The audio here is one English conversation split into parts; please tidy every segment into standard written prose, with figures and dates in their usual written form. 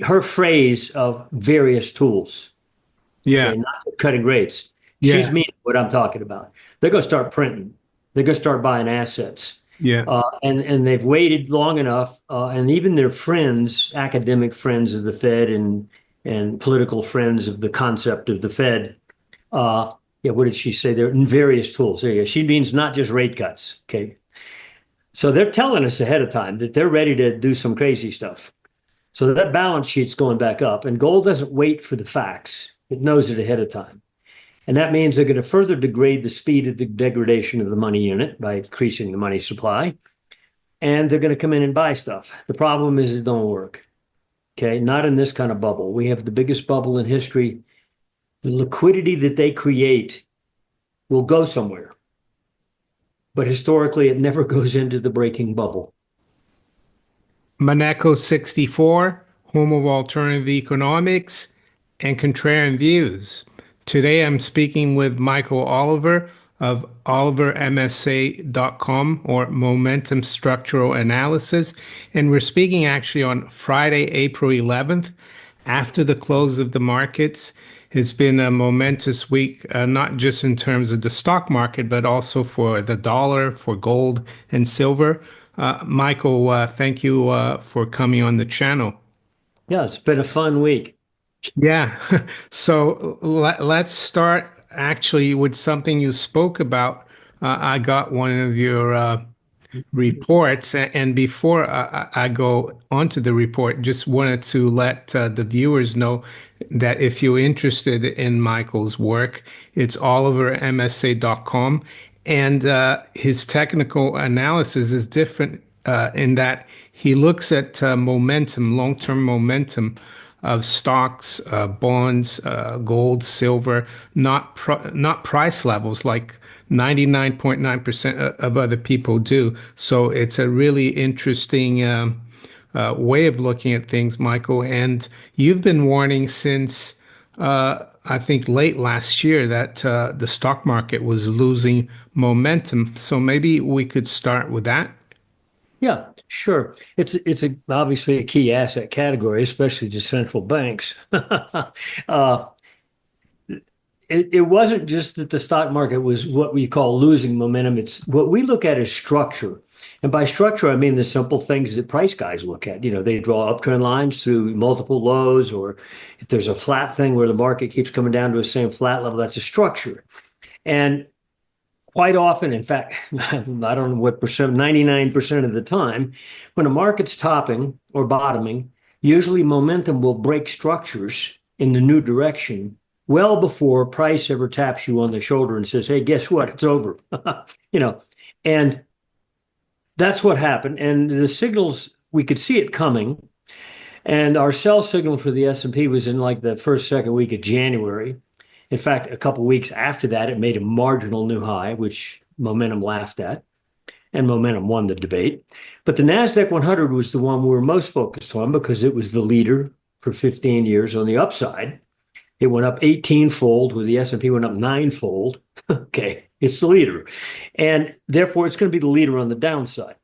Her phrase of various tools, Yeah, okay, not cutting rates. She's yeah, meaning what I'm talking about. They're going to start printing. They're going to start buying assets. yeah. And they've waited long enough, and even their friends, academic friends of the Fed and political friends of the concept of the Fed, yeah, what did she say? They're in various tools. There you go. She means not just rate cuts. Okay. So they're telling us ahead of time that they're ready to do some crazy stuff. So that balance sheet's going back up, and gold doesn't wait for the facts. It knows it ahead of time. And that means they're going to further degrade the speed of the degradation of the money unit by increasing the money supply. And they're going to come in and buy stuff. The problem is it don't work. Okay. Not in this kind of bubble. We have the biggest bubble in history. The liquidity that they create will go somewhere. But historically, it never goes into the breaking bubble. Monaco 64, home of alternative economics and contrarian views. Today I'm speaking with Michael Oliver of olivermsa.com or Momentum Structural Analysis. And we're speaking actually on Friday, April 11th, after the close of the markets. It's been a momentous week, not just in terms of the stock market, but also for the dollar, for gold and silver. Michael, thank you for coming on the channel. Yeah, it's been a fun week. Yeah, so let's start actually with something you spoke about. I got one of your reports, and before I go onto the report, just wanted to let the viewers know that if you're interested in Michael's work, it's olivermsa.com, and his technical analysis is different in that he looks at momentum, long-term momentum of stocks, bonds, gold, silver, not price levels like 99.9% of other people do. So it's a really interesting way of looking at things, Michael. And you've been warning since I think late last year that the stock market was losing momentum. So maybe we could start with that. Yeah, sure. Obviously a key asset category, especially to central banks. It wasn't just that the stock market was what we call losing momentum. It's what we look at as structure. And by structure, I mean the simple things that price guys look at. They draw uptrend lines through multiple lows, or if there's a flat thing where the market keeps coming down to the same flat level, that's a structure. And quite often, in fact, I don't know what percent, 99% of the time, when a market's topping or bottoming, usually momentum will break structures in the new direction well before price ever taps you on the shoulder and says, hey, guess what? It's over. you know, and that's what happened. And the signals, we could see it coming. And our sell signal for the S&P was in like the first, second week of January. In fact, a couple of weeks after that, it made a marginal new high, which momentum laughed at, and momentum won the debate. But the NASDAQ 100 was the one we were most focused on because it was the leader for 15 years on the upside. It went up 18-fold, where the S&P went up ninefold. Okay, it's the leader. And therefore, it's going to be the leader on the downside.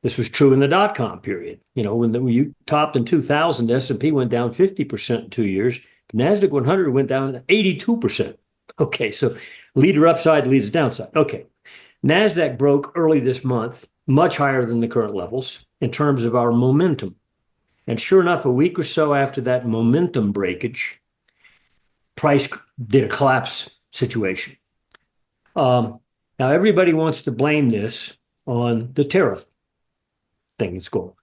This was true in the dot-com period. When you topped in 2000, the S&P went down 50% in 2 years. The NASDAQ 100 went down 82%. Okay, so leader upside leads downside. Okay, NASDAQ broke early this month, much higher than the current levels in terms of our momentum. And sure enough, a week or so after that momentum breakage, price did a collapse situation. Now, everybody wants to blame this on the tariff thing that's going on.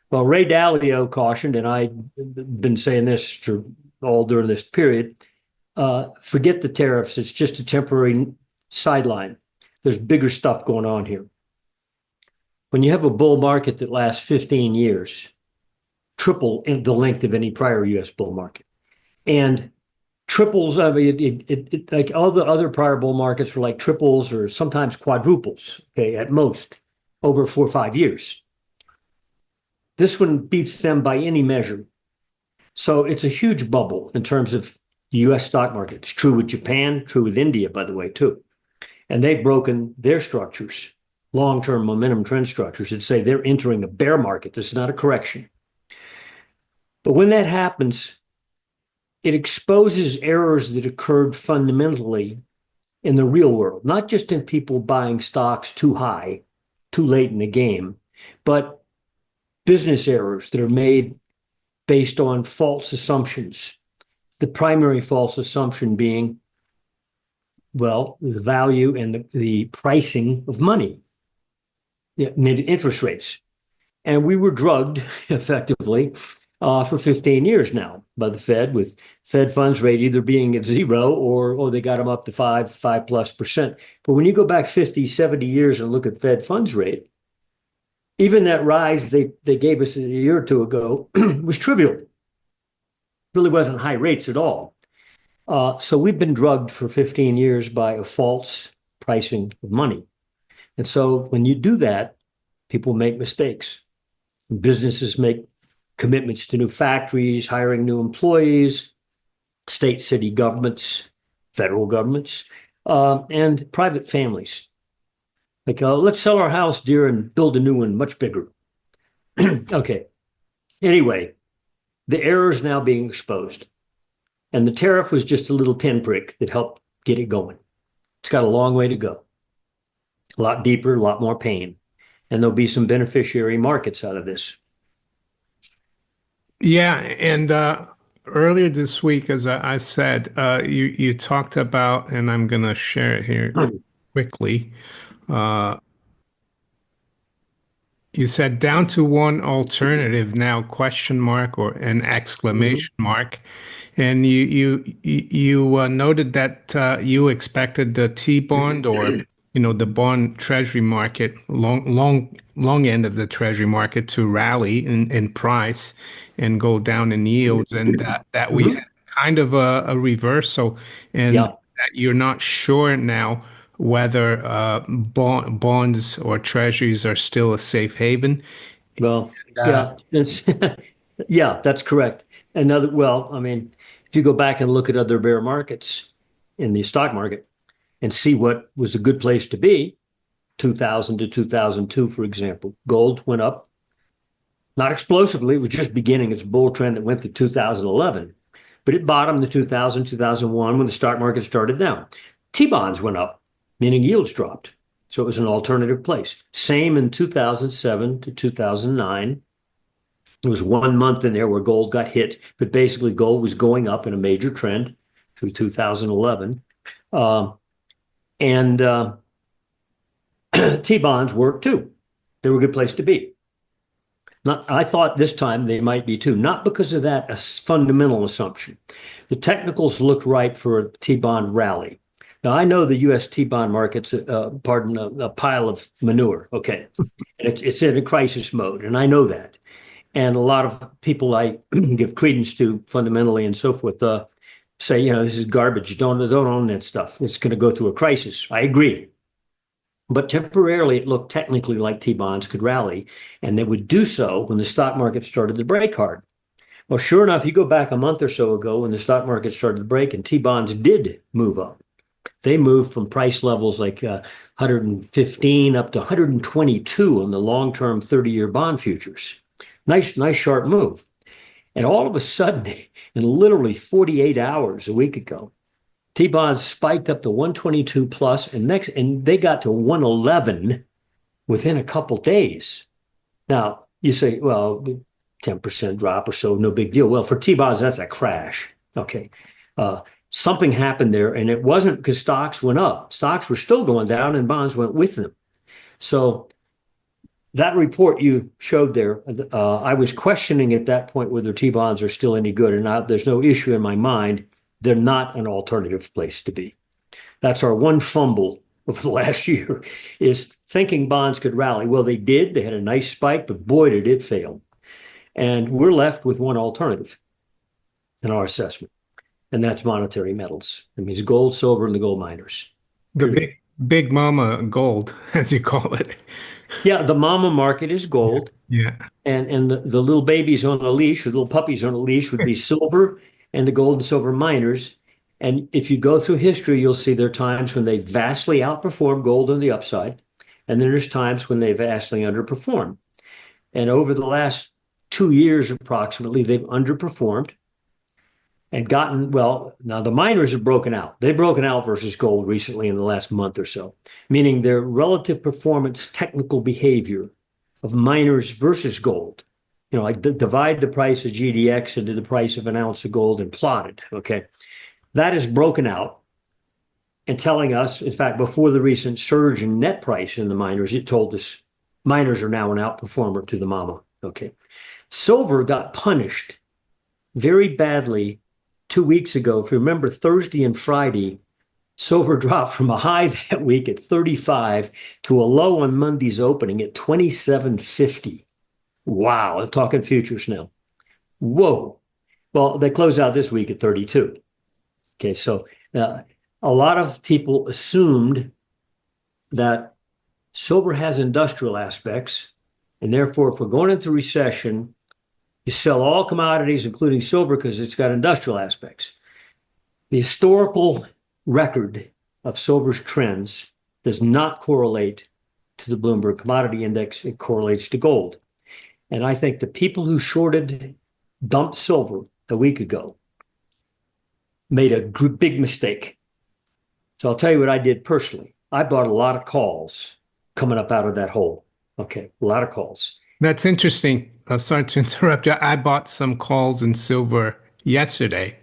Well, Ray Dalio cautioned, and I've been saying this for all during this period, forget the tariffs. It's just a temporary sideline. There's bigger stuff going on here. When you have a bull market that lasts 15 years, triple the length of any prior U.S. bull market, and triples, I mean, like all the other prior bull markets were like triples or sometimes quadruples, okay, at most over 4 or 5 years. This one beats them by any measure. So it's a huge bubble in terms of the US stock market. It's true with Japan, true with India, by the way, too. And they've broken their structures, long-term momentum trend structures that say they're entering a bear market. This is not a correction. But when that happens, it exposes errors that occurred fundamentally in the real world, not just in people buying stocks too high, too late in the game, but business errors that are made based on false assumptions. The primary false assumption being, well, the value and the pricing of money, interest rates. And we were drugged effectively for 15 years now by the Fed, with Fed funds rate either being at zero or they got them up to 5+ percent. But when you go back 50, 70 years and look at Fed funds rate, even that rise they gave us a year or two ago was trivial. Really wasn't high rates at all. So we've been drugged for 15 years by a false pricing of money. And so when you do that, people make mistakes. Businesses make commitments to new factories, hiring new employees, state, city governments, federal governments, and private families. Like, let's sell our house, dear, and build a new one much bigger. Okay. Anyway, the error is now being exposed. And the tariff was just a little pinprick that helped get it going. It's got a long way to go. A lot deeper, a lot more pain. And there'll be some beneficiary markets out of this. Yeah, and earlier this week, as I said, you talked about, and I'm going to share it here quickly. Uh, you said down to one alternative now, question mark or an Mhm. exclamation mark. And you noted that you expected the T-bond or the bond treasury market, long end of the treasury market to rally in price and go down in yields, and that we Mhm. had kind of a reversal, and Yeah. that you're not sure now whether bonds or treasuries are still a safe haven. Well, Uh, yeah, it's yeah, that's correct. Another, well, I mean, if you go back and look at other bear markets in the stock market and see what was a good place to be, 2000 to 2002, for example, gold went up, not explosively, it was just beginning its bull trend that went to 2011, but it bottomed in 2000, 2001 when the stock market started down. T-bonds went up, meaning yields dropped. So it was an alternative place. Same in 2007 to 2009. There was 1 month in there where gold got hit, but basically gold was going up in a major trend through 2011. And T bonds worked too. They were a good place to be. Not, I thought this time they might be too, not because of that fundamental assumption. The technicals looked right for a T bond rally. Now, I know the US T bond market's, pardon, a pile of manure. Okay. And it's in a crisis mode, and I know that. And a lot of people I give credence to fundamentally and so forth say, this is garbage. Don't own that stuff. It's going to go through a crisis. I agree. But temporarily, it looked technically like T-bonds could rally, and they would do so when the stock market started to break hard. Well, sure enough, you go back a month or so ago when the stock market started to break and T-bonds did move up. They moved from price levels like 115 up to 122 on the long-term 30-year bond futures. Nice, sharp move. And all of a sudden, in literally 48 hours a week ago, T-bonds spiked up to 122 plus, and they got to 111 within a couple days. Now you say, well, 10% drop or so, no big deal. Well, for T-bonds, that's a crash. Okay. Uh, Something happened there, and it wasn't because stocks went up. Stocks were still going down, and bonds went with them. So that report you showed there, I was questioning at that point whether T-bonds are still any good or not. There's no issue in my mind. They're not an alternative place to be. That's our one fumble of the last year, is thinking bonds could rally. Well, they did. They had a nice spike, but boy, did it fail. And we're left with one alternative in our assessment, and that's monetary metals. It means gold, silver, and the gold miners, the period. big mama gold, as you call it. Yeah, the mama market is Yeah. gold. Yeah. And the little babies on a leash, or little puppies on a leash, would be silver and the gold and silver miners. And if you go through history, you'll see there are times when they vastly outperform gold on the upside, and then there's times when they vastly underperform. And over the last 2 years approximately, they've underperformed and gotten, well, now the miners have broken out. They've broken out versus gold recently in the last month or so, meaning their relative performance technical behavior of miners versus gold. Like divide the price of GDX into the price of an ounce of gold and plot it. Okay. That is broken out and telling us, in fact, before the recent surge in net price in the miners, it told us miners are now an outperformer to the mama. Okay. Silver got punished very badly 2 weeks ago. If you remember, Thursday and Friday, silver dropped from a high that week at 35 to a low on Monday's opening at 27.50. Wow, I'm talking futures now. Whoa. Well, they close out this week at 32. Okay, so a lot of people assumed that silver has industrial aspects, and therefore, if we're going into recession, you sell all commodities, including silver, because it's got industrial aspects. The historical record of silver's trends does not correlate to the Bloomberg Commodity Index. It correlates to gold. And I think the people who shorted, dumped silver a week ago made a big mistake. So I'll tell you what I did personally. I bought a lot of calls coming up out of that hole. Okay, a lot of calls. That's interesting. Sorry to interrupt you. I bought some calls in silver yesterday.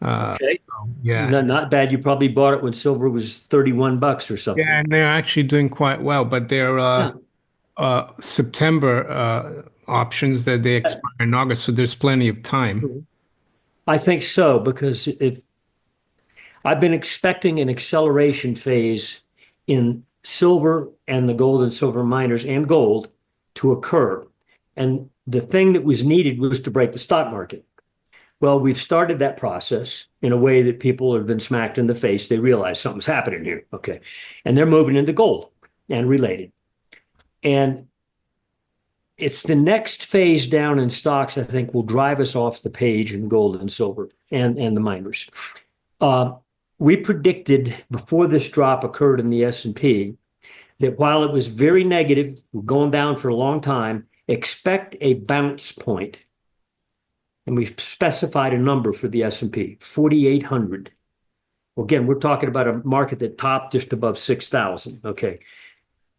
Okay. So, yeah. Not bad. You probably bought it when silver was 31 bucks or Yeah, something. and they're actually doing quite well, but they're Yeah. September options that they expire in August, so there's plenty of time. I think so, because if I've been expecting an acceleration phase in silver and the gold and silver miners and gold to occur. And the thing that was needed was to break the stock market. Well, we've started that process in a way that people have been smacked in the face. They realize something's happening here. Okay. And they're moving into gold and related. And it's the next phase down in stocks, I think, will drive us off the page in gold and silver and the miners. We predicted before this drop occurred in the S&P that while it was very negative, going down for a long time, expect a bounce point. And we specified a number for the S&P, 4,800. Well, again, we're talking about a market that topped just above 6,000. Okay.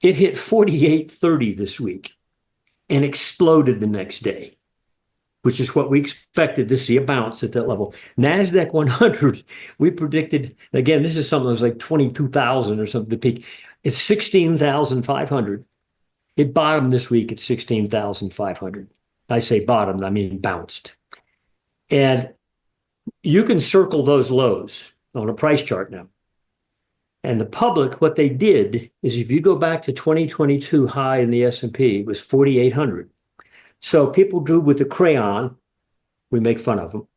It hit 48.30 this week and exploded the next day, which is what we expected to see, a bounce at that level. NASDAQ 100, we predicted, again, this is something that was like 22,000 or something, the peak. It's 16,500. It bottomed this week at 16,500. I say bottomed, I mean bounced. And you can circle those lows on a price chart now. And the public, what they did is if you go back to 2022 high in the S&P, it was 4,800. So people drew with a crayon, we make fun of them,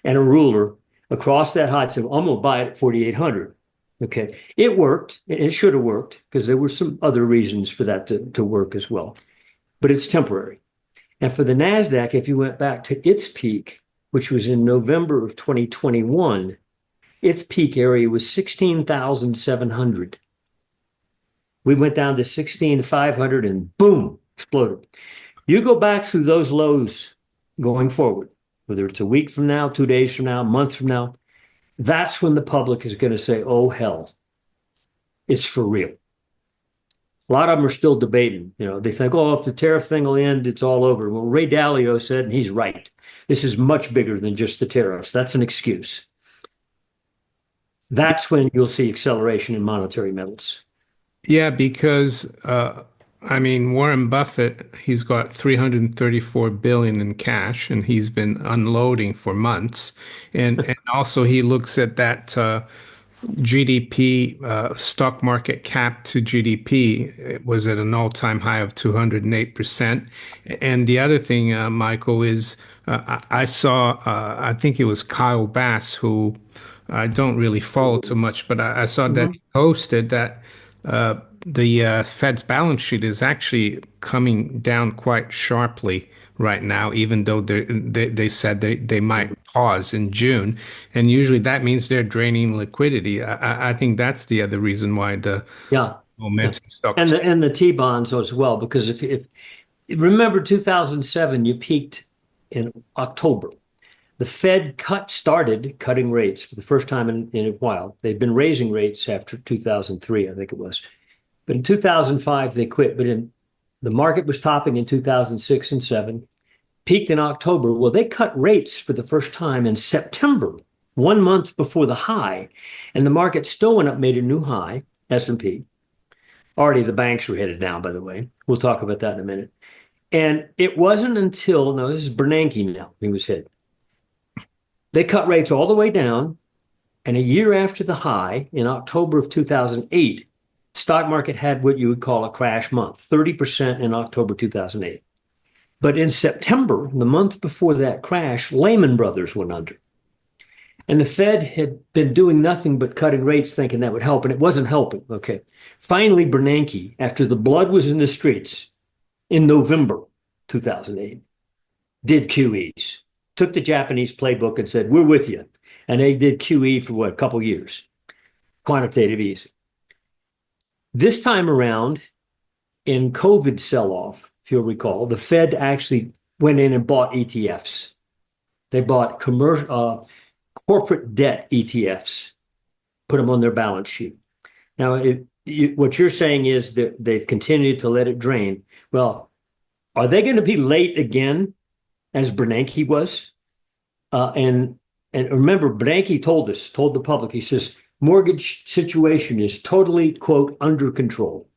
and a ruler across that high, said, I'm going to buy it at 4,800. Okay. It worked. It should have worked because there were some other reasons for that to work as well. But it's temporary. And for the NASDAQ, if you went back to its peak, which was in November of 2021, its peak area was 16,700. We went down to 16,500 and boom, exploded. You go back through those lows going forward, whether it's a week from now, 2 days from now, a month from now, that's when the public is going to say, oh, hell, it's for real. A lot of them are still debating. They think, oh, if the tariff thing will end, it's all over. Well, Ray Dalio said, and he's right, this is much bigger than just the tariffs. That's an excuse. That's when you'll see acceleration in monetary metals. Yeah, because Warren Buffett, he's got 334 billion in cash, and he's been unloading for months. And also he looks at that GDP, stock market cap to GDP. It was at an all-time high of 208%. And the other thing, Michael, is I saw, I think it was Kyle Bass, who I don't really follow too much, but I saw that he posted that the Fed's balance sheet is actually coming down quite sharply right now, even though they said they might pause in June. And usually that means they're draining liquidity. I think that's the other reason why the Yeah. momentum stock. And the T bonds as well, because if remember 2007, you peaked in October. The Fed started cutting rates for the first time in a while. They've been raising rates after 2003, I think it was. But in 2005, they quit. But the market was topping in 2006 and 7, peaked in October. Well, they cut rates for the first time in September, 1 month before the high. And the market still went up, made a new high, S&P. Already the banks were headed down, by the way. We'll talk about that in a minute. And it wasn't until, no, this is Bernanke now, he was hit. They cut rates all the way down. And a year after the high, in October of 2008, the stock market had what you would call a crash month, 30% in October 2008. But in September, the month before that crash, Lehman Brothers went under. And the Fed had been doing nothing but cutting rates, thinking that would help, and it wasn't helping. Okay. Finally, Bernanke, after the blood was in the streets in November 2008, did QEs, took the Japanese playbook and said, we're with you. And they did QE for what, a couple years, quantitative easing. This time around, in COVID sell-off, if you'll recall, the Fed actually went in and bought ETFs. They bought corporate debt ETFs, put them on their balance sheet. Now, what you're saying is that they've continued to let it drain. Well, are they going to be late again, as Bernanke was? And remember, Bernanke told the public, he says, mortgage situation is totally, quote, under control.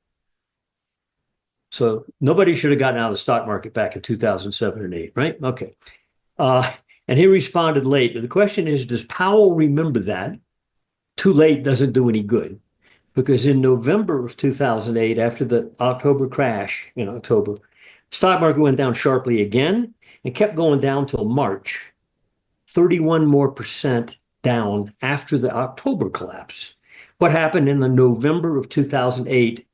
So nobody should have gotten out of the stock market back in 2007 and 8, right? Okay. And he responded late. But the question is, does Powell remember that? Too late doesn't do any good. Because in November of 2008, after the October crash in October, stock market went down sharply again and kept going down till March. 31% more down after the October collapse. What happened in the November of 2008,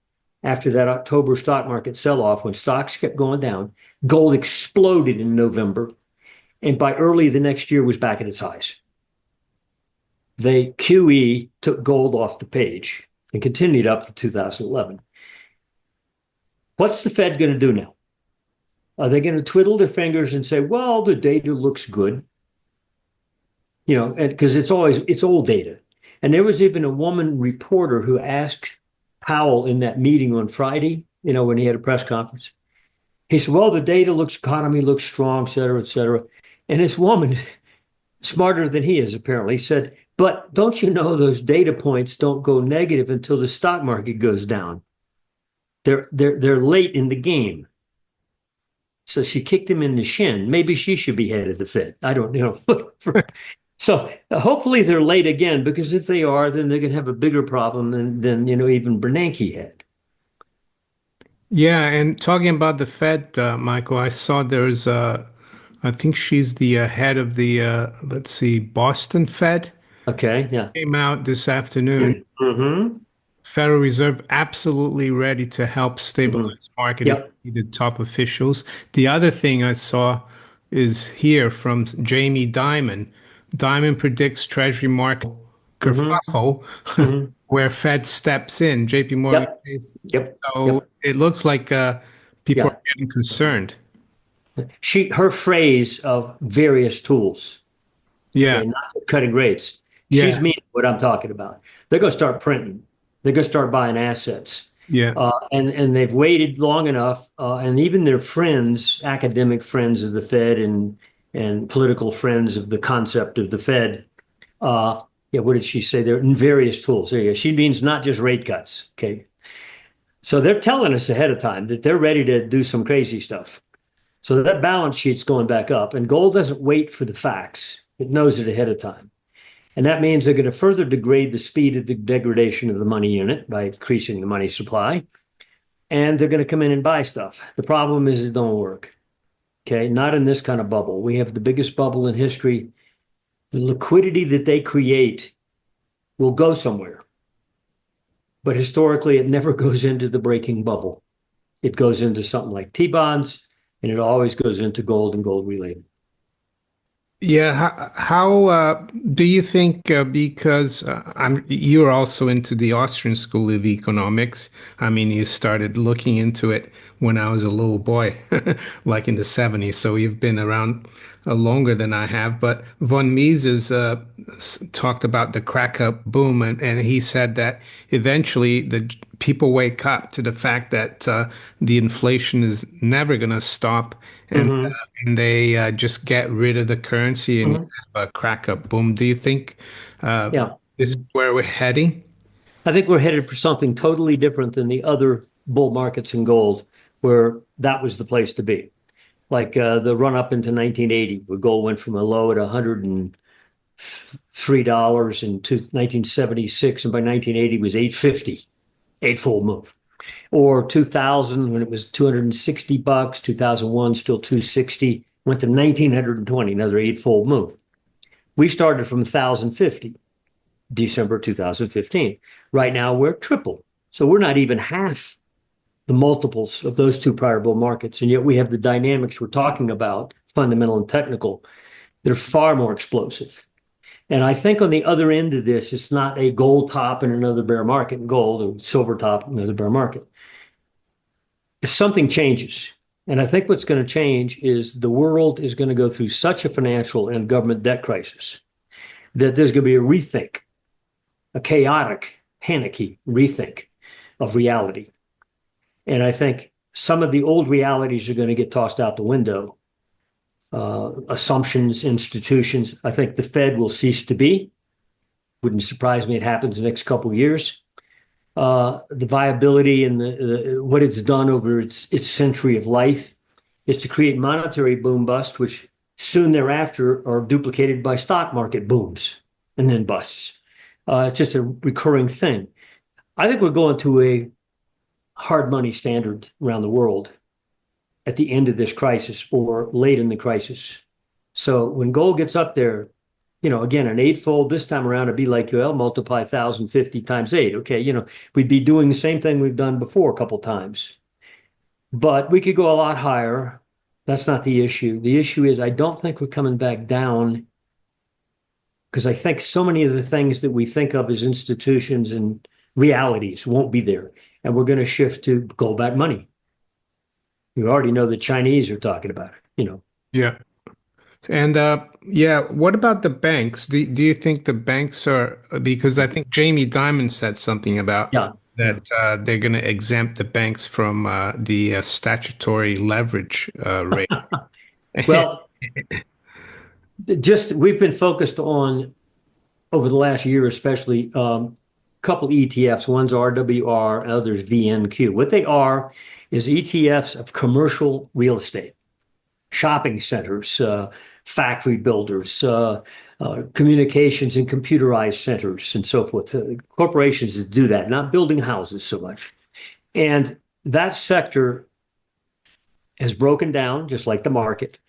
after that October stock market sell-off, when stocks kept going down, gold exploded in November, and by early the next year was back at its highs. They QE took gold off the page and continued up to 2011. What's the Fed going to do now? Are they going to twiddle their fingers and say, well, the data looks good? You know, because it's old data. And there was even a woman reporter who asked Powell in that meeting on Friday, when he had a press conference. He said, well, the economy looks strong, et cetera, et cetera. And this woman, smarter than he is, apparently, said, but don't you know those data points don't go negative until the stock market goes down? They're late in the game. So she kicked him in the shin. Maybe she should be head of the Fed. I don't know. So hopefully they're late again, because if they are, then they're going to have a bigger problem than even Bernanke had. Yeah, and talking about the Fed, Michael, I saw there's I think she's the head of the Boston Fed. Okay, yeah. Came out this afternoon. Mm-hmm. Federal Reserve absolutely ready to help stabilize market if Yep. needed, top officials. The other thing I saw is here from Jamie Dimon. Dimon predicts Treasury market kerfuffle Mm-hmm. where Fed steps in. JP Morgan. Yep. Yep. So Yep. it looks like people Yeah. are getting concerned. Her phrase of various tools, Yeah. okay, not cutting rates. Yeah. She's meaning what I'm talking about. They're going to start printing. They're going to start buying assets. Yeah. And they've waited long enough. And even their friends, academic friends of the Fed and political friends of the concept of the Fed, what did she say? They're in various tools. There you go. She means not just rate cuts. Okay. So they're telling us ahead of time that they're ready to do some crazy stuff. So that balance sheet's going back up, and gold doesn't wait for the facts. It knows it ahead of time. And that means they're going to further degrade the speed of the degradation of the money unit by increasing the money supply. And they're going to come in and buy stuff. The problem is it don't work. Okay, not in this kind of bubble. We have the biggest bubble in history. The liquidity that they create will go somewhere. But historically, it never goes into the breaking bubble. It goes into something like T-bonds, and it always goes into gold and gold related. Yeah, how do you think because you're also into the Austrian School of Economics. I mean, you started looking into it when I was a little boy, like in the 70s, so you've been around longer than I have. But von Mises talked about the crack up boom, and he said that eventually the people wake up to the fact that the inflation is never going to stop, and Hmm. and they just get rid of the currency and you Hmm. have a crack up boom. Do you think uh, Yeah. this is where we're heading? I think we're headed for something totally different than the other bull markets in gold, where that was the place to be. Like the run up into 1980, where gold went from a low at $103 in 1976, and by 1980 was 850, eightfold move. Or 2000 when it was 260 bucks, 2001 still 260, went to 1920, another eightfold move. We started from 1050 December 2015. Right now we're triple. So we're not even half the multiples of those two prior bull markets. And yet we have the dynamics we're talking about, fundamental and technical, that are far more explosive. And I think on the other end of this, it's not a gold top and another bear market in gold or silver top and another bear market. If something changes, and I think what's going to change is the world is going to go through such a financial and government debt crisis that there's going to be a rethink, a chaotic, panicky rethink of reality. And I think some of the old realities are going to get tossed out the window. Assumptions, institutions. I think the Fed will cease to be. Wouldn't surprise me it happens in the next couple of years. The viability and what it's done over its century of life is to create monetary boom bust, which soon thereafter are duplicated by stock market booms and then busts. It's just a recurring thing. I think we're going to a hard money standard around the world at the end of this crisis or late in the crisis. So when gold gets up there, again, an eightfold this time around, it'd be like, well, multiply 1,050 times eight. Okay, we'd be doing the same thing we've done before a couple times, but we could go a lot higher. That's not the issue. The issue is I don't think we're coming back down because I think so many of the things that we think of as institutions and realities won't be there. And we're going to shift to gold back money. You already know the Chinese are talking about it. Yeah. And yeah, what about the banks? Do you think the banks are because I think Jamie Dimon said something about Yeah. Yeah. that they're going to exempt the banks from the statutory leverage rate. Well, just we've been focused on over the last year, especially a couple ETFs. One's RWR, and others VNQ. What they are is ETFs of commercial real estate, shopping centers, factory builders, communications and computerized centers, and so forth. Corporations that do that, not building houses so much. And that sector has broken down, just like the market,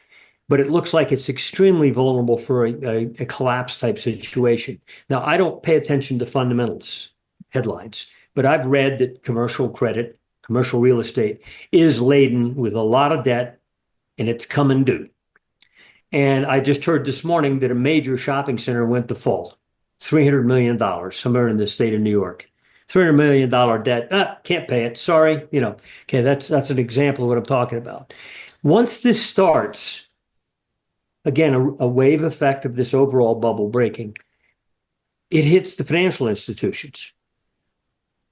but it looks like it's extremely vulnerable for a collapse type situation. Now, I don't pay attention to fundamentals, headlines, but I've read that commercial credit, commercial real estate is laden with a lot of debt and it's coming due. And I just heard this morning that a major shopping center went default, $300 million somewhere in the state of New York. $300 million debt. Can't pay it. Sorry. Okay, that's an example of what I'm talking about. Once this starts, again, a wave effect of this overall bubble breaking, it hits the financial institutions.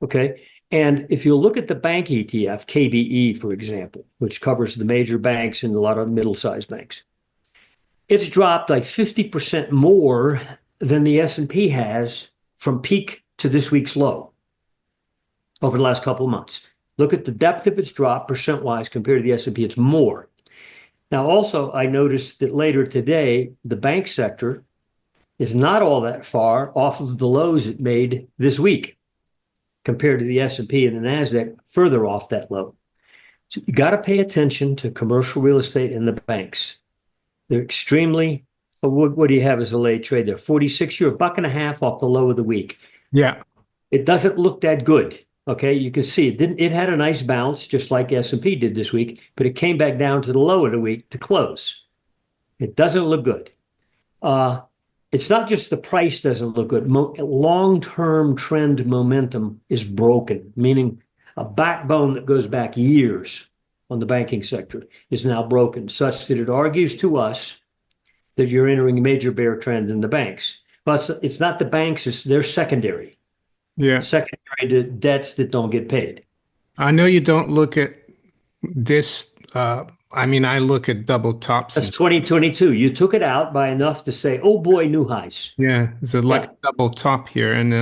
Okay. And if you look at the bank ETF, KBE, for example, which covers the major banks and a lot of middle-sized banks, it's dropped like 50% more than the S&P has from peak to this week's low over the last couple of months. Look at the depth of its drop percent-wise compared to the S&P, it's more. Now, also, I noticed that later today, the bank sector is not all that far off of the lows it made this week compared to the S&P and the NASDAQ further off that low. So you got to pay attention to commercial real estate and the banks. They're extremely, what do you have as a late trade there? 46, you're $1.50 off the low of the week. Yeah. It doesn't look that good. Okay, you can see it had a nice bounce, just like S&P did this week, but it came back down to the low of the week to close. It doesn't look good. Uh, it's not just the price doesn't look good. Long-term trend momentum is broken, meaning a backbone that goes back years on the banking sector is now broken, such that it argues to us that you're entering a major bear trend in the banks. But it's not the banks, they're Yeah. secondary to debts that don't get paid. I know you don't look at this. I mean, I look at double tops That's and 2022. You took it out by enough to say, oh boy, new highs. yeah, it's like Yeah. a double top here. And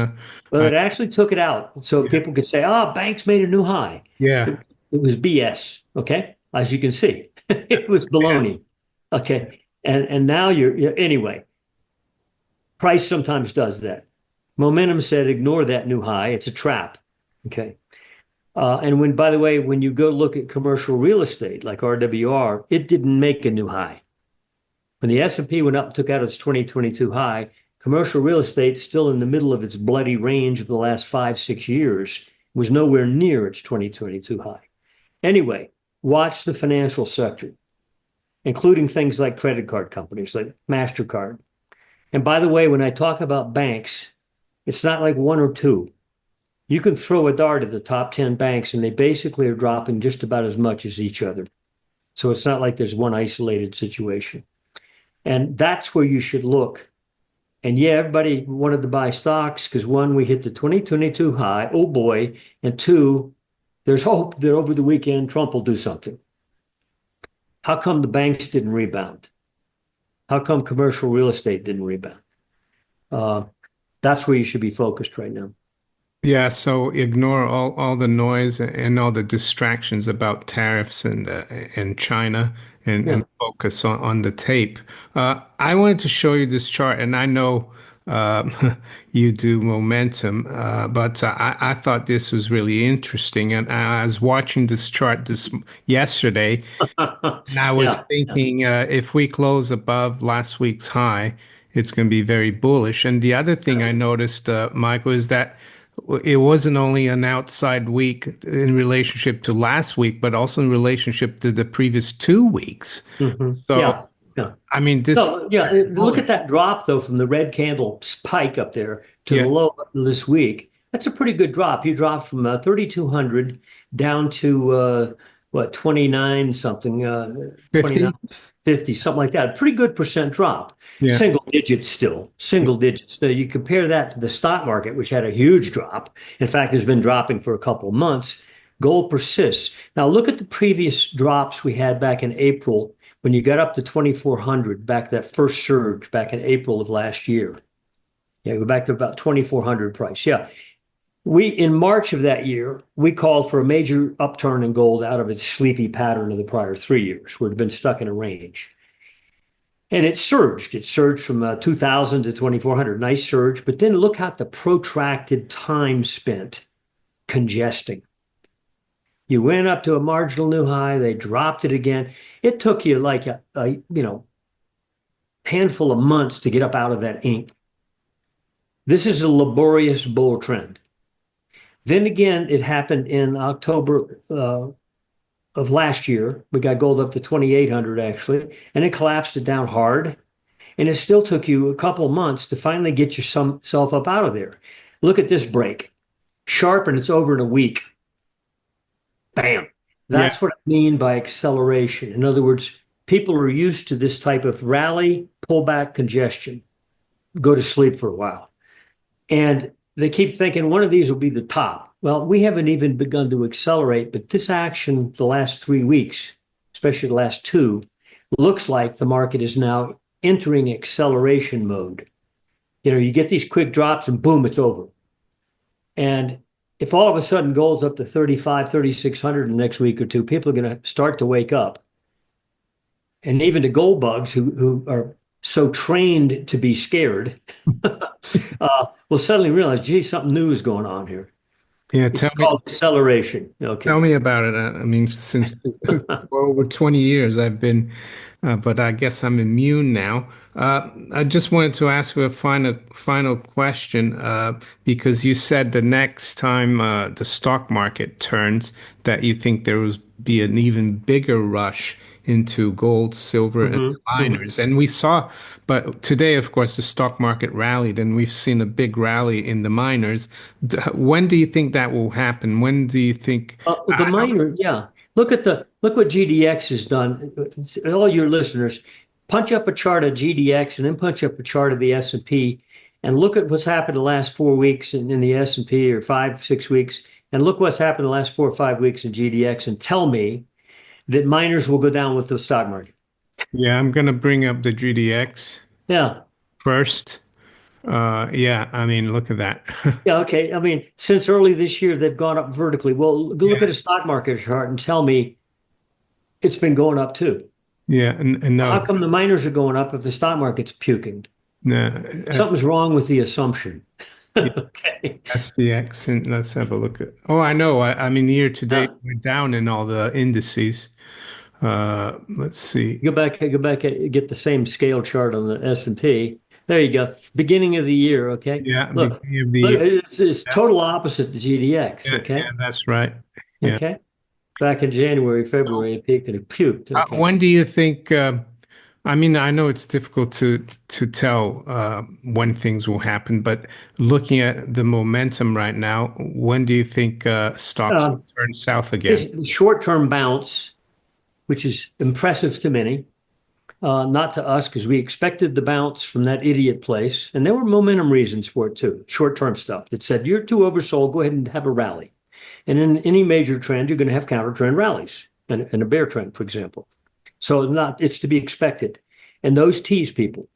Well, I, it actually took it out so yeah, people could say, ah, banks made a new high. yeah, It was BS. Okay. As you can see, it was yeah, baloney. Okay. And now anyway, price sometimes does that. Momentum said, ignore that new high. It's a trap. Okay. And by the way, when you go look at commercial real estate like RWR, it didn't make a new high. When the S&P went up and took out its 2022 high, commercial real estate, still in the middle of its bloody range of the last 5, 6 years, was nowhere near its 2022 high. Anyway, watch the financial sector, including things like credit card companies like MasterCard. And by the way, when I talk about banks, it's not like one or two. You can throw a dart at the top 10 banks, and they basically are dropping just about as much as each other. So it's not like there's one isolated situation. And that's where you should look. And yeah, everybody wanted to buy stocks because one, we hit the 2022 high. Oh boy. And two, there's hope that over the weekend, Trump will do something. How come the banks didn't rebound? How come commercial real estate didn't rebound? Uh, that's where you should be focused right now. yeah. So ignore all the noise and all the distractions about tariffs and China Yeah. and focus on the tape. I wanted to show you this chart, and I know you do momentum, but I thought this was really interesting, and I was watching this chart this yesterday. And I was Yeah. thinking if we close above last week's high, it's going to be very bullish. And the other thing I noticed, Michael, is that it wasn't only an outside week in relationship to last week, but also in relationship to the previous 2 weeks. So, Yeah. Yeah. I mean, this, No, yeah. Look at that drop though from the red candle spike up there to the yeah, low this week. That's a pretty good drop. You dropped from 3,200 down to what 29 something, 50. 29.50, something like that. Pretty good percent drop. Yeah. Single digits still, single digits. So you compare that to the stock market, which had a huge drop. In fact, has been dropping for a couple of months. Gold persists. Now look at the previous drops we had back in April when you got up to 2,400, back that first surge back in April of last year. Yeah, go back to about 2,400 price. Yeah. In March of that year, we called for a major upturn in gold out of its sleepy pattern of the prior 3 years, where it had been stuck in a range. And it surged. It surged from 2,000 to 2,400. Nice surge. But then look at the protracted time spent congesting. You went up to a marginal new high, they dropped it again. It took you like a handful of months to get up out of that ink. This is a laborious bull trend. Then again, it happened in October of last year. We got gold up to 2,800 actually, and it collapsed it down hard. And it still took you a couple of months to finally get yourself up out of there. Look at this break. Sharp, and it's over in a week. Bam. Yeah. That's what I mean by acceleration. In other words, people are used to this type of rally, pullback, congestion, go to sleep for a while. And they keep thinking one of these will be the top. Well, we haven't even begun to accelerate, but this action the last 3 weeks, especially the last two, looks like the market is now entering acceleration mode. You get these quick drops and boom, it's over. And if all of a sudden gold's up to 35, 3,600 in the next week or two, people are going to start to wake up. And even the gold bugs who are so trained to be scared will suddenly realize, gee, something new is going on here. Yeah. It's called acceleration. Tell Okay. me about it. I mean, since for over 20 years I've been, but I guess I'm immune now. I just wanted to ask you a final question, because you said the next time the stock market turns, that you think there will be an even bigger rush into gold, silver, and Hmm. Hmm. miners. And we saw, but today, of course, the stock market rallied, and we've seen a big rally in the miners. When do you think that will happen? When do you think? The minor, yeah. Look what GDX has done. All your listeners, punch up a chart of GDX and then punch up a chart of the S&P and look at what's happened the last 4 weeks in the S&P or 5, 6 weeks, and look what's happened the last 4 or 5 weeks in GDX and tell me that miners will go down with the stock market. Yeah, I'm gonna bring up the GDX Yeah. first. Yeah, I mean, look at that. Yeah, okay. I mean, since early this year, they've gone up vertically. Well, go look Yeah, at a stock market chart and tell me it's been going up too. yeah, and How no, come the miners are going up if the stock market's puking? no, Something's wrong with the assumption. Okay. SPX, and let's have a look at. Oh, I know. I mean, year to date, Uh, we're down in all the indices. Let's see. go back, get the same scale chart on the S&P. There you go. Beginning of the year. Okay. Yeah, Look, beginning of the look, year. it's Yeah, total opposite to GDX. yeah, Okay. yeah, that's right. Yeah. Okay. Back in January, February, it peaked and it puked. Okay. When do you think? I mean, I know it's difficult to tell when things will happen, but looking at the momentum right now, when do you think stocks Uh, will turn south again? this short-term bounce, which is impressive to many, not to us because we expected the bounce from that idiot place. And there were momentum reasons for it too, short term stuff that said, you're too oversold, go ahead and have a rally. And in any major trend, you're going to have counter trend rallies and a bear trend, for example. So it's to be expected. And those tease people.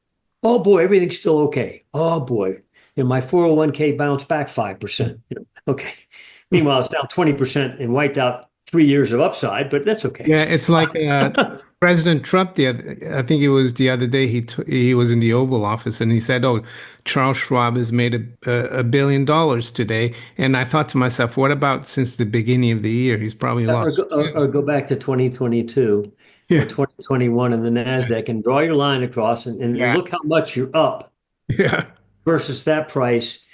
Oh boy, everything's still okay. Oh boy, my 401k bounced back 5%. Okay. Meanwhile, it's down 20% and wiped out 3 years of upside, but that's okay. Yeah, it's like President Trump. I think it was the other day. He was in the Oval Office and he said, "Oh, Charles Schwab has made $1 billion today." And I thought to myself, "What about since the beginning of the year? He's probably Or go, lost or two." go back to 2022 or Yeah, 2021 in the NASDAQ and draw your line across and yeah, look how much you're up yeah. versus that price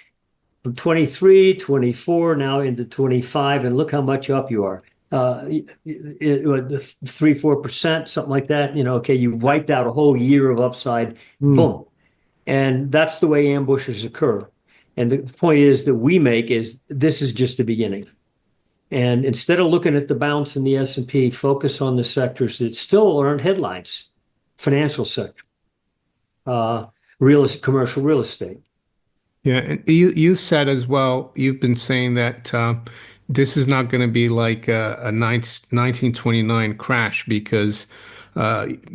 from 23, 24, now into 25, and look how much up you are. The 3, 4%, something like that. Okay, you've wiped out a whole year of upside. Mm. Boom. And that's the way ambushes occur. And the point is that we make is this is just the beginning. And instead of looking at the bounce in the S&P, focus on the sectors that still aren't headlines. Financial sector, uh, commercial real estate. Yeah, and you said as well, you've been saying that this is not going to be like a 1929 crash because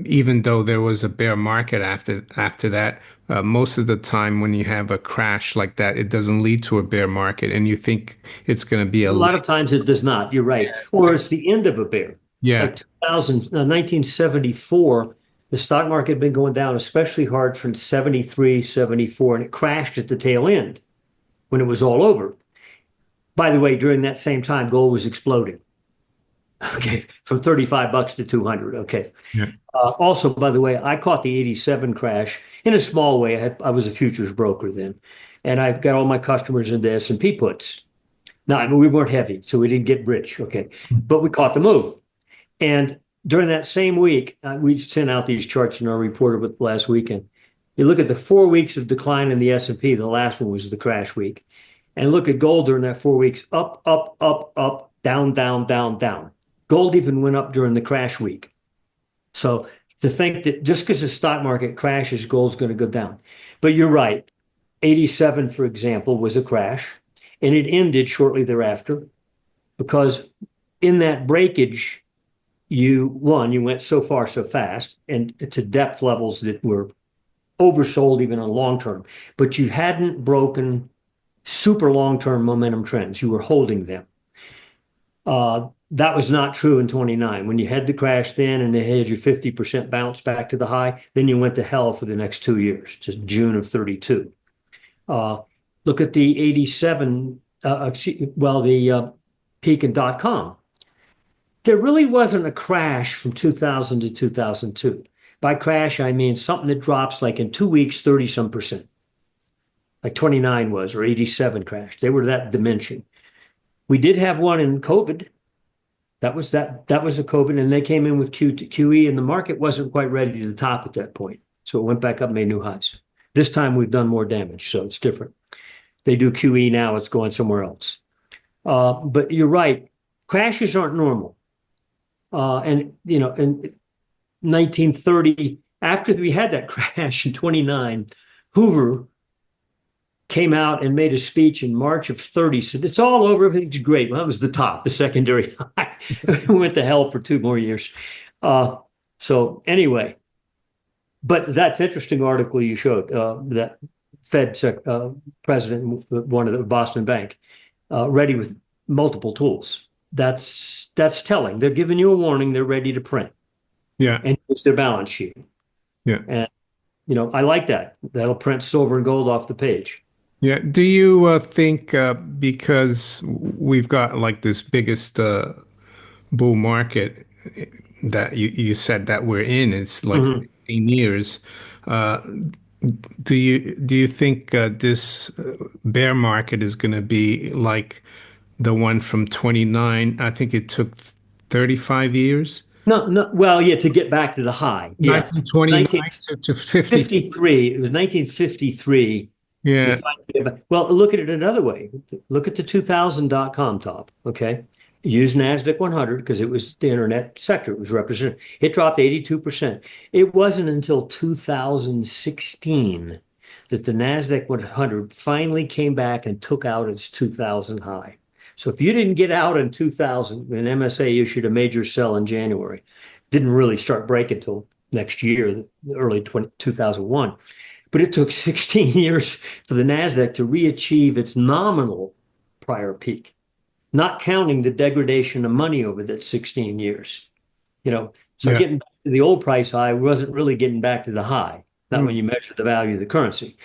even though there was a bear market after that, most of the time when you have a crash like that, it doesn't lead to a bear market, and you think it's going to be A a lot of times it does not. You're right. Or it's the end of a bear. yeah, Like 1974, the stock market had been going down especially hard from 73, 74, and it crashed at the tail end when it was all over. By the way, during that same time, gold was exploding. Okay, from 35 bucks to 200. Okay. yeah. Also, by the way, I caught the 87 crash in a small way. I was a futures broker then, and I've got all my customers into S&P puts. Now, I mean, we weren't heavy, so we didn't get rich. Okay, but we caught the move. And during that same week, we sent out these charts in our report with last weekend. You look at the 4 weeks of decline in the S&P. The last one was the crash week, and look at gold during that 4 weeks: up, up, up, up, down, down, down, down. Gold even went up during the crash week. So to think that just because the stock market crashes, gold's going to go down. But you're right. 87, for example, was a crash, and it ended shortly thereafter because in that breakage, you went so far so fast and to depth levels that were oversold even on long term, but you hadn't broken super long term momentum trends. You were holding them. That was not true in 29. When you had the crash then and they had your 50% bounce back to the high, then you went to hell for the next 2 years, just June of 32. Look at the 87, the peak in .com. There really wasn't a crash from 2000 to 2002. By crash, I mean something that drops like in 2 weeks, 30 some percent, like 29 was, or 87 crash. They were that dimension. We did have one in COVID. That was a COVID, and they came in with QE, and the market wasn't quite ready to the top at that point. So it went back up, made new highs. This time we've done more damage, so it's different. They do QE now, it's going somewhere else. But you're right, crashes aren't normal. And in 1930, after we had that crash in 29, Hoover came out and made a speech in March of 30. Said it's all over, everything's great. Well, that was the top, the secondary high. We went to hell for 2 more years. So anyway, but that's interesting article you showed, that Fed president one of the Boston Bank, ready with multiple tools. That's telling. They're giving you a warning. They're ready to print Yeah. and use their balance sheet. Yeah. And I like that. That'll print silver and gold off the page. Yeah. Do you think because we've got like this biggest bull market that you said that we're in, it's like Mhm. 15 years. Uh, do you think this bear market is going to be like the one from 29? I think it took 35 years. No, no. Well, yeah, to get back to the high. Yeah. 1929 to 50. 1953. It was 1953. You Yeah. finally get back. Well, look at it another way. Look at the 2000.com top. Okay. Use NASDAQ 100 because it was the internet sector. It was represented. It dropped 82%. It wasn't until 2016 that the NASDAQ 100 finally came back and took out its 2000 high. So if you didn't get out in 2000, when MSA issued a major sell in January, didn't really start breaking until next year, early 2001. But it took 16 years for the NASDAQ to re-achieve its nominal prior peak, not counting the degradation of money over that 16 years. So Yeah. getting back to the old price high wasn't really getting back to the high, not Mm. when you measure the value of the currency.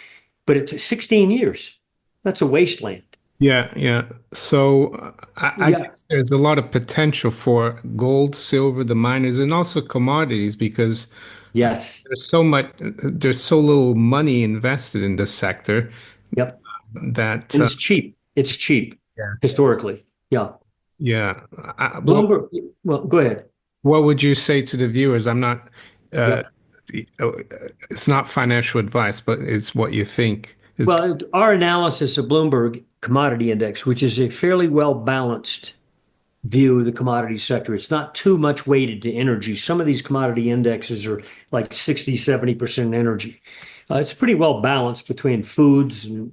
But it took 16 years. That's a wasteland. Yeah, yeah. So I Yeah. guess there's a lot of potential for gold, silver, the miners, and also commodities because Yes. there's so little money invested in this sector Yep. that And it's cheap. It's cheap yeah, historically. Yeah. yeah. Well, Bloomberg. Well, go ahead. what would you say to the viewers? I'm not. Uh, Yep. it's not financial advice, but it's what you think is. Well, our analysis of Bloomberg Commodity Index, which is a fairly well balanced view of the commodity sector, it's not too much weighted to energy. Some of these commodity indexes are like 60, 70% energy. It's pretty well balanced between foods and,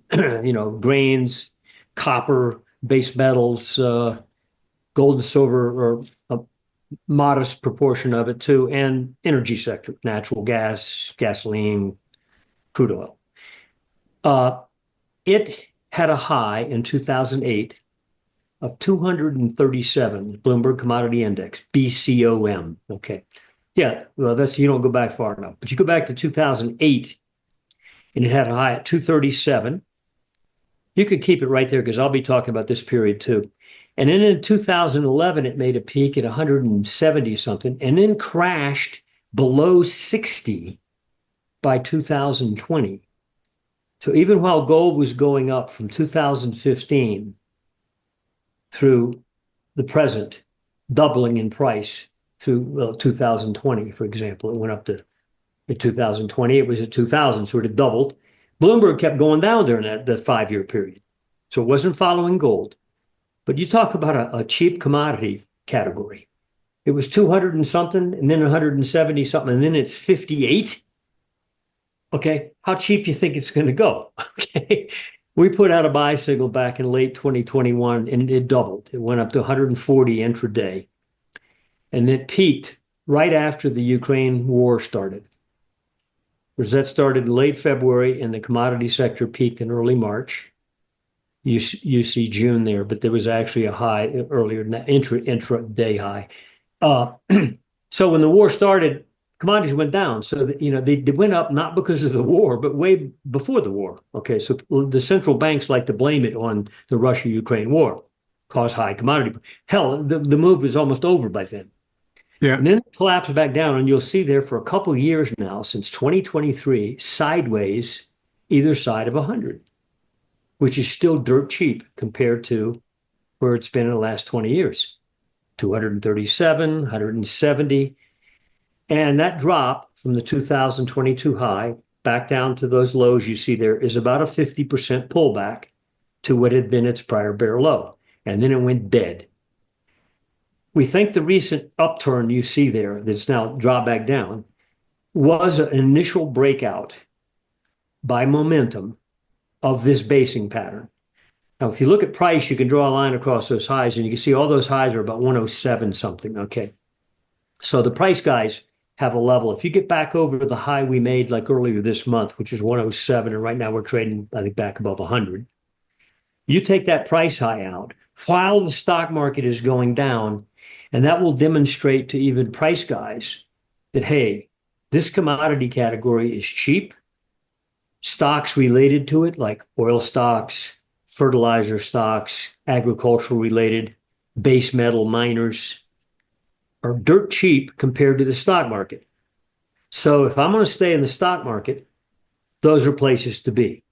grains, copper, base metals, gold and silver, or a modest proportion of it too, and energy sector, natural gas, gasoline, crude oil. It had a high in 2008 of 237, Bloomberg Commodity Index, BCOM. Okay. Yeah, well, you don't go back far enough, but you go back to 2008 and it had a high at 237. You could keep it right there because I'll be talking about this period too. And then in 2011, it made a peak at 170 something and then crashed below 60 by 2020. So even while gold was going up from 2015 through the present, doubling in price through 2020, for example, it went up to in 2020, it was at 2000, so it doubled. Bloomberg kept going down during that 5-year period. So it wasn't following gold. But you talk about a cheap commodity category. It was 200 and something, and then 170 something, and then it's 58. Okay, how cheap you think it's going to go? Okay, we put out a buy signal back in late 2021, and it doubled. It went up to 140 intraday, and it peaked right after the Ukraine war started. Because that started in late February, and the commodity sector peaked in early March. You see June there, but there was actually a high earlier, intra-day high. So when the war started, commodities went down. So that, they went up not because of the war, but way before the war. Okay, so the central banks like to blame it on the Russia-Ukraine war, caused high commodity. Hell, the move was almost over by then. Yeah. And then it collapsed back down, and you'll see there for a couple of years now, since 2023, sideways either side of 100, which is still dirt cheap compared to where it's been in the last 20 years. to 137, 170. And that drop from the 2022 high back down to those lows you see there is about a 50% pullback to what had been its prior bear low. And then it went dead. We think the recent upturn you see there that's now dropped back down was an initial breakout by momentum of this basing pattern. Now, if you look at price, you can draw a line across those highs and you can see all those highs are about 107 something. Okay. So the price guys have a level. If you get back over the high we made like earlier this month, which is 107, and right now we're trading, I think, back above 100. You take that price high out while the stock market is going down, and that will demonstrate to even price guys that, hey, this commodity category is cheap. Stocks related to it, like oil stocks, fertilizer stocks, agricultural related, base metal miners, are dirt cheap compared to the stock market. So if I'm going to stay in the stock market, those are places to be,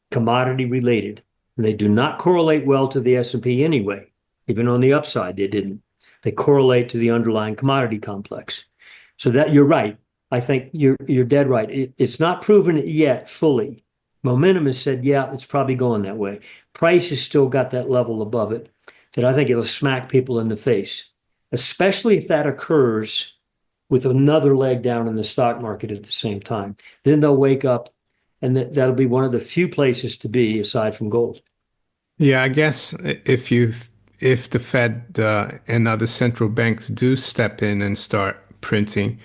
commodity related. And they do not correlate well to the S&P anyway. Even on the upside, they didn't. They correlate to the underlying commodity complex. So that you're right. I think you're dead right. It's not proven it yet fully. Momentum has said, yeah, it's probably going that way. Price has still got that level above it that I think it'll smack people in the face, especially if that occurs with another leg down in the stock market at the same time. Then they'll wake up, and that'll be one of the few places to be aside from gold. Yeah, I guess if the Fed and other central banks do step in and start printing,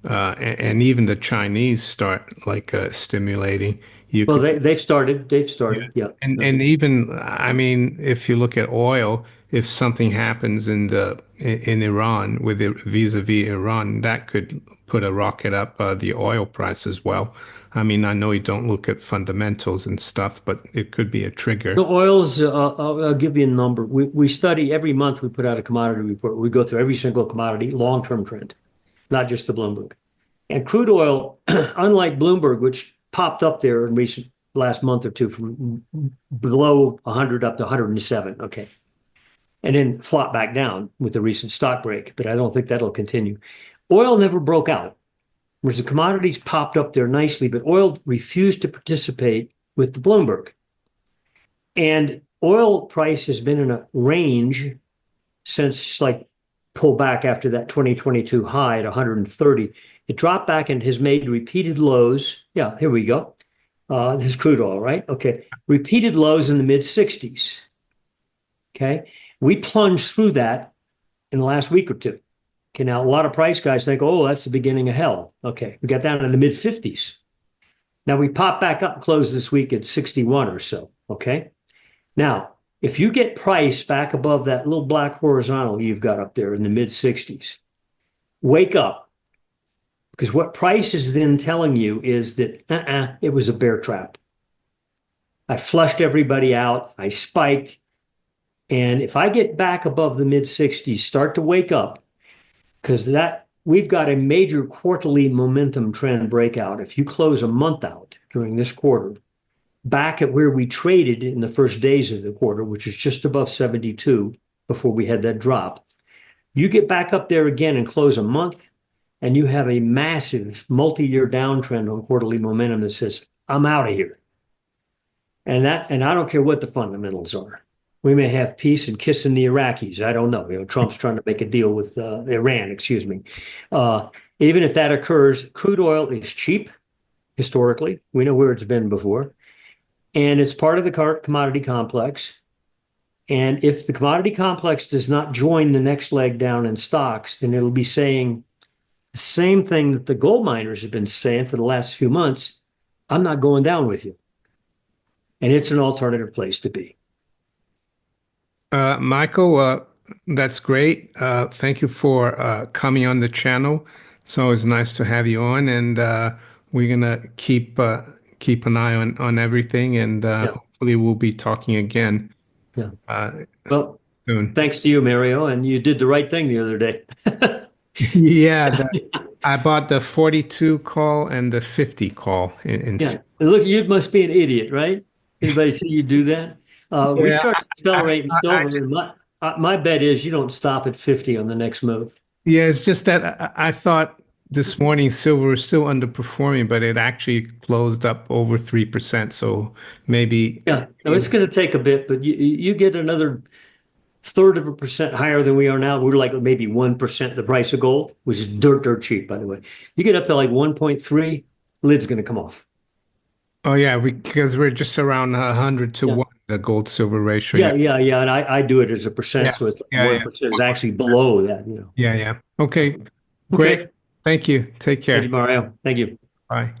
and even the Chinese start like stimulating, you Well, could. they've started. They've Yeah. started. Yeah. And even I mean, if you look at oil, if something happens in Iran with vis-a-vis Iran, that could put a rocket up the oil price as well. I mean, I know you don't look at fundamentals and stuff, but it could be a The trigger. oils, I'll give you a number. We study every month, we put out a commodity report. We go through every single commodity long-term trend, not just the Bloomberg. And crude oil, unlike Bloomberg, which popped up there in recent last month or two from below 100 up to 107. Okay. And then flopped back down with the recent stock break, but I don't think that'll continue. Oil never broke out, whereas the commodities popped up there nicely, but oil refused to participate with the Bloomberg. And oil price has been in a range since like pull back after that 2022 high at 130. It dropped back and has made repeated lows. Yeah, here we go. This is crude oil, right? Okay. Repeated lows in the mid 60s. Okay. We plunged through that in the last week or two. Okay. Now, a lot of price guys think, oh, that's the beginning of hell. Okay. We got down in the mid 50s. Now we popped back up and closed this week at 61 or so. Okay. Now, if you get price back above that little black horizontal you've got up there in the mid 60s, wake up. Because what price is then telling you is that it was a bear trap. I flushed everybody out. I spiked. And if I get back above the mid 60s, start to wake up, because that we've got a major quarterly momentum trend breakout. If you close a month out during this quarter, back at where we traded in the first days of the quarter, which is just above 72 before we had that drop, you get back up there again and close a month, and you have a massive multi-year downtrend on quarterly momentum that says, I'm out of here. And I don't care what the fundamentals are. We may have peace and kissing the Iraqis. I don't know. Trump's trying to make a deal with Iran, excuse me. Even if that occurs, crude oil is cheap historically. We know where it's been before. And it's part of the commodity complex. And if the commodity complex does not join the next leg down in stocks, then it'll be saying the same thing that the gold miners have been saying for the last few months. I'm not going down with you. And it's an alternative place to be. Michael, that's great. Thank you for coming on the channel. It's always nice to have you on, and we're gonna keep an eye on everything, and Yeah. hopefully we'll be talking again Yeah. uh, Well, soon. thanks to you, Mario. And you did the right thing the other day. Yeah, I bought the 42 call and the 50 call Yeah. Look, you must be an idiot, right? Anybody see you do that? We yeah, started I, accelerating I, silver. My bet is you don't stop at 50 on the next move. Yeah, it's just that I thought this morning silver was still underperforming, but it actually closed up over 3%. So maybe, Yeah, no, it's going to take a bit, but you get another third of a percent higher than we are now. We're like maybe 1% the price of gold, which is dirt cheap, by the way. You get up to like 1.3, lid's going to come off. oh yeah, because we're just around 100 to Yeah. 1, the gold silver ratio. Yeah, Yeah. yeah, yeah. And I do it as a percent. Yeah. So it's Yeah. Yeah. 1% is actually below that. Yeah. Yeah. Okay. Great. Okay. Thank you. Take Thank you, care. Mario. Thank you. Bye.